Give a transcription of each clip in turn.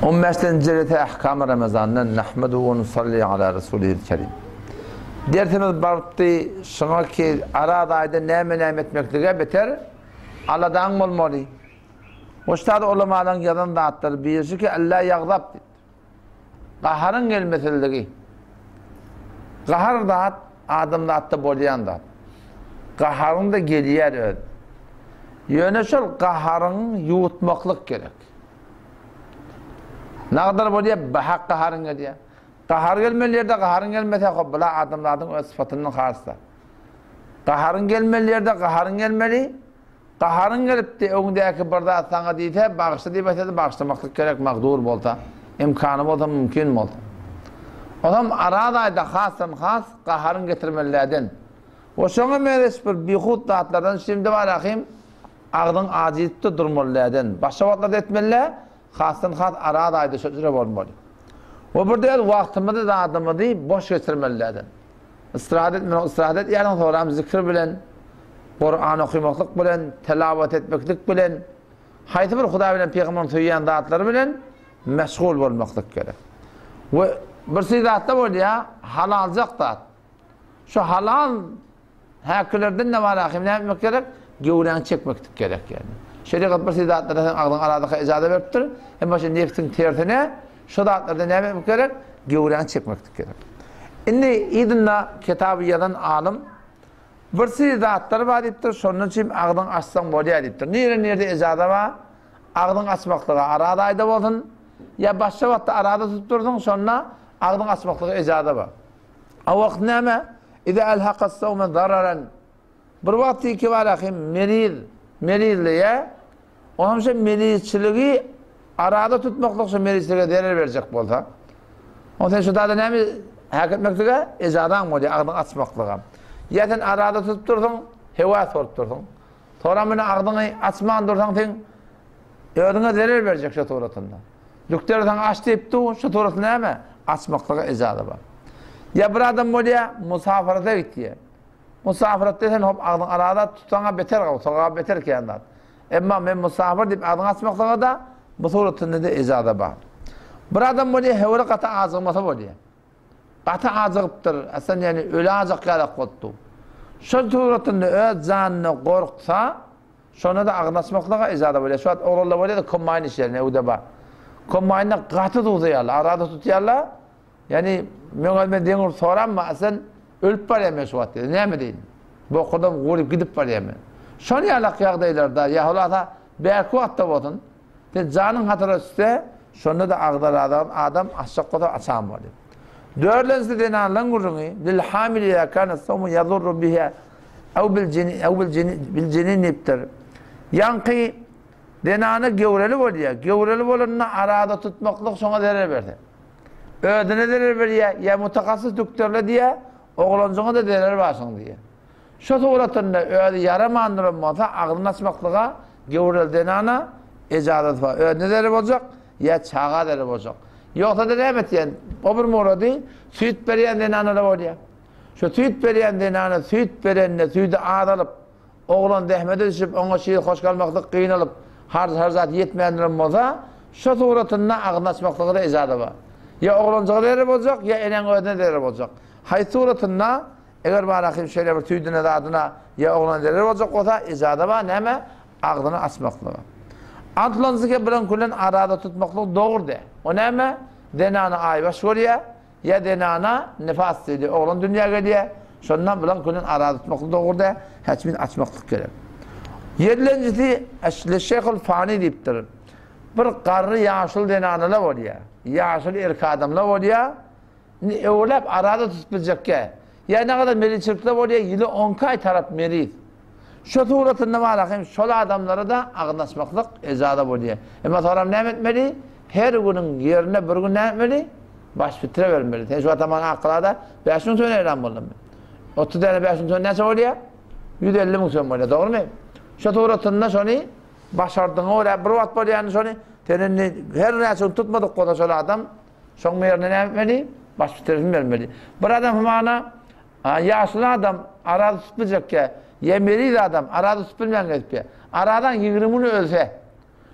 15. Celete ahkam-ı Ramazan'dan nahmedu ve nusalli ala Resulihil Kerim. Dersimiz barıptı şuna ki arada ayda neyme etmekliğe beter Allah'dan olmalı. O ştada ulamadan yadan dağıtları birisi ki Allah yağdap dedi. Qaharın gelmeseliliği. Qahar dağıt, adam dağıttı bolayan dağıt. Qaharın da geliyer öyle. Yöneşil qaharın yuğutmaklık gerek. Ne kadar bolaya bahak qaharın geliyor. Qahar gelmelerde qaharın gelmese bula adamların öz sıfatının xarısı. Qaharın gelmelerde qaharın gelmeli. Qaharın gelip de öňündäki barda sana diýse bagışdy diýip etdi, bagışlamaklyk gerek magdur bolsa, imkany bolsa, mümkin bolsa. Adam arada hasan has qaharın getirmelerden. O şoňa meres bir bihut dağıtlardan şimdi var ahim ağdın acizipde durmalardan. Başka vatlarda etmeler, hasan has arada sözüre bolmaly. O bir de vaktimizi da adamı boş geçirmelerden. İstirahat yani sonra zikir bilen, Kur'an okumaklık bilen, telavat etmeklik bilen, haytı bir Huda bilen Peygamber'in söyleyen dağıtları bilen meşgul olmaklık gerek. Ve bir şey dağıtta böyle ya, halalcak dağıt. Şu halal hakkılardan ne var ahim ne yapmak gerek? Gevren çekmeklik gerek yani. Şeriat bir şey dağıtlardan ağzın aradaki icade veriptir. Ama şimdi nefsin tertine, şu dağıtlardan ne yapmak gerek? Gevren çekmeklik gerek. Şimdi idinna kitabiyadan alım, bir şey dağıtları var deyiptir, sonun için ağzın açsan bolaya deyiptir. Nerede icade var? Ağzın açmaklığı arada ayda olsun, ya başka vakitte arada tutturdun, sonra ağzın açmaklığı icade var. O vakit neyme? İde elhaqas savme zararen. Bir vakti ki var ahim, merizliye, onun için merizçiliği arada tutmaklık için merizçiliğe değer verecek bolsa. Onun için şu da neyme? Hak etmekliğe icadan mı oluyor, ağzın açmaklığa. Ya sen arada tutup dursun, heva sorup dursun. Sonra beni ağzını açman dursan, sen ödüne zarar verecek şu tuğratında. Lükterden aç deyip dur, şu tuğratı neyme? Açmaklığa icadı var. Ya bir adam oluyor, musafirete gitti. Musafirete sen hop ağzını arada tutana beter kal, sokağa beter ki yandan. Ama ben musafir deyip ağzını açmaklığa da bu tuğratında da icadı var. Bir adam oluyor, hevri kata ağzılması oluyor. Qatı acıqıptır, asan yani öyle acıq yaraq qottu. Şu tuğratını öz canını qorqsa, şonu da ağnaşmaklığa icada böyle. Şu an oğlanlar böyle de kombayn işlerine evde var. Kombaynda qatı tuğdayarlar, arada tutuyarlar. Yani ben denir soran mı, asan ölüp var yeme şu vaat dedi. Ne mi deyin? Bu okuldan uğrayıp gidip var yeme. Şonu yaraq yağdaylar da, yahulata belki vatta botun. Canın hatırı üstte, şonu da ağdalardan adam aşağı kadar açan var. Dördüncüsü denen langurunu lil hamil ya kana savmu yadurru biha ev bil cenin iptir. Yankı denanı gevreli oluyor. Gevreli olanına arada tutmaklık sonra zarar verdi. Ödüne zarar veriyor. Ya mutakassıs doktorla diye oğlancına da zarar varsın diye. Şu tuğratında ödü yarım andırılmasa ağzını açmaklığa gevreli denana icadet var. Ödüne zarar olacak ya çağa zarar olacak. Yoksa da evet yani, o bir muradı, süt veriyen denanı da oluyor. Şu süt veriyen denanı, süt verenle sütü ağdalıp, oğlan dehmede düşüp, ona şeyi hoş kalmaklık kıyınalıp, har zat yetmeyenlerin olsa, şu suratında ağırlaşmaklığı da icadı var. Ya oğlancığa değerli olacak, ya enen ödene değerli olacak. Hay suratında, eğer bana şöyle bir tüydüne de adına, ya oğlan değerli olacak, o da icadı var, neyme? Ağdını açmaklığı. Antlanızı bilen kullen arada tutmaklık doğru de. O neyme? Denana aybaş görüyor, ya denana nefas ediyor. Oğlan dünya geliyor. Şundan bilen kullen arada tutmaklık doğru de. Hiçbir açmaklık gerek. Yedilincisi, Şeyhül Fani deyiptir. Bir qarrı yaşıl denanıla oluyor. Yaşıl erkek adamla oluyor. Öylep arada tutmayacak ki. Ya ne kadar meriçlikle oluyor, yılı 10 ay taraf meriç. Şu tuğratında var akım, şöyle adamlara da ağırlaşmaklık icada oluyor. Ama sonra ne etmeli? Her günün yerine bir gün ne etmeli? Baş fitre vermeli. Şu ataman akılada 5 gün sonra elan buldum. 30 tane 5 gün sonra ne oluyor? 150 gün sonra oluyor, doğru mu? Şu tuğratında şunu başardığını oraya bir vaat böyle yani şunu her neyse tutmadık koda şöyle adam şunun yerine ne etmeli? Baş fitresini vermeli. Bir adam bana yaşlı adam arada tutmayacak ki yemeli adam, arada tutulmayan geçiyor. Aradan 20'ini ölse,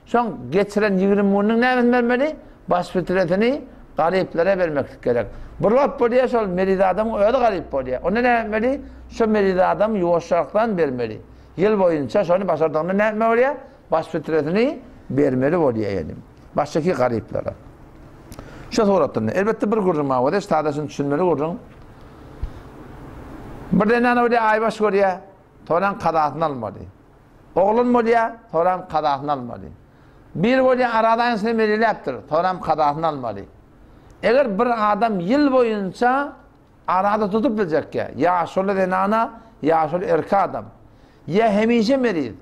son geçiren 20'nin ne vermeli? baş fitretini gariplere vermek gerek. Burlap bolýa şol meride adam öyle garip bolýa. Onu ne etmeli? Şu meride adam yuvaşlardan vermeli. Yıl boyunca şonu başardığında ne etmeli bolýa? Baş fitretini vermeli bolýa yani. Başdaki gariplere. Şu soratını. Elbette bir gurruma var. Tadaşın düşünmeli gurrun. Bir denen öyle aybaş görýär. Toran qadaatını almalı. Oğlun bolýa, toran qadaatını almalı. Bir bolýa aradan semerilipdir. Toran qadaatını almalı. Eğer bir adam yıl boyunca arada tutup bilecek ya şöyle denana ya şöyle erkek adam ya hemişe merid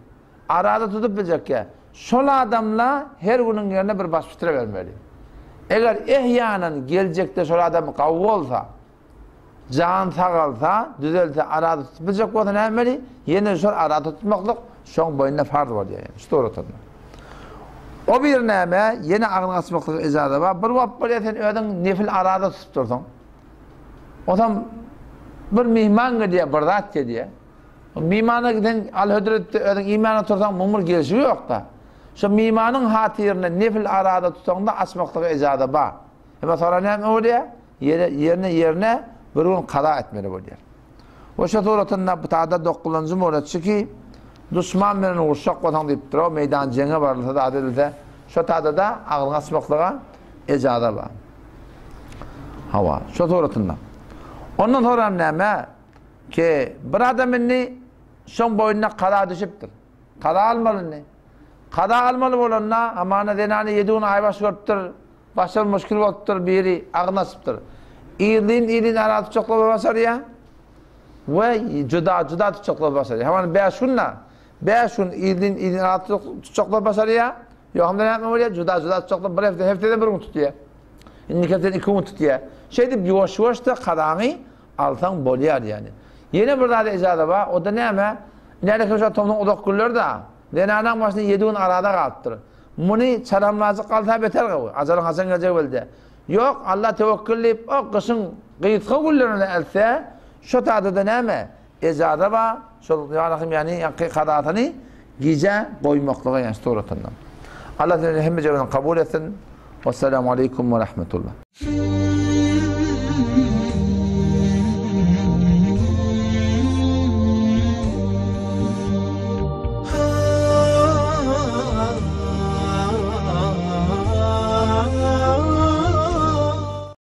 arada tutup bilecek şöyle adamla her günün yerine bir baş fitre vermeli. Eğer ehyanen gelecekte şöyle adam kavga olsa can sağalsa düzelse arada tutup bilecek olsa ne etmeli? Yine şöyle arada tutmaklık şoň boyuna farz var yani. İşte ortada. O bir näme yine agyň açmaklyk ejada bar. Bir wagt bolýar sen ödüň nefil arada tutup dursaň. Otam bir mihman diýe bir zat diýe. O mihmana giden al-hödretde ödüň imana tursaň mumur gelişi ýok da. Şu mihmanyň hatyrine nefil arada tutsaňda açmaklyk ejada bar. Hem sonra näme bolýar? Yerine bir gün qada etmeli bolýar. O şu toratynda bu taada 9-njy moratçy ki düşman bilen urşak bolsaň diýipdir. O meydan jeňe barylsa da adilde şu taada da agyň açmaklyga ejada bar. Hawa şu toratynda. Ondan sonra näme? Ki bir adamyny şoň boyuna qada düşipdir. Qada almaly. Qada almaly bolanda amana denany 7 gün aybaş görüpdir. Başa müşkil bolupdyr, biri agyň açypdyr. İlin arada tutuşaklap basar ya. Ve juda tutuşaklap basar ya. Hemen 5 günle 5 gün ilin arada tutuşaklap basar ya. Yok hem de ne yapma var ya? Juda tutuşaklap bir heftede bir gün tutuyor. İndikatörden 2 gün tutuyor. Şey deyip yavaş da qadağını alsan bolýar yani. Yine burada da ejada var. O da näme? Nerede köşe tomdan odak güller da. Denanan başında 7 gün arada kalıptır. Muni çalamlazı kalsa beter gawy. Ajalyň hasan gelecek belde. Yok Allah tevekkülleyip o kışın gıyıtka güllerini else şu tadı da näme? Ejada var. Şol yani qadaatını gize koymaklığa yani storatından. Allah hemme cebeden kabul etsin. Vesselamu aleyküm ve rahmetullah.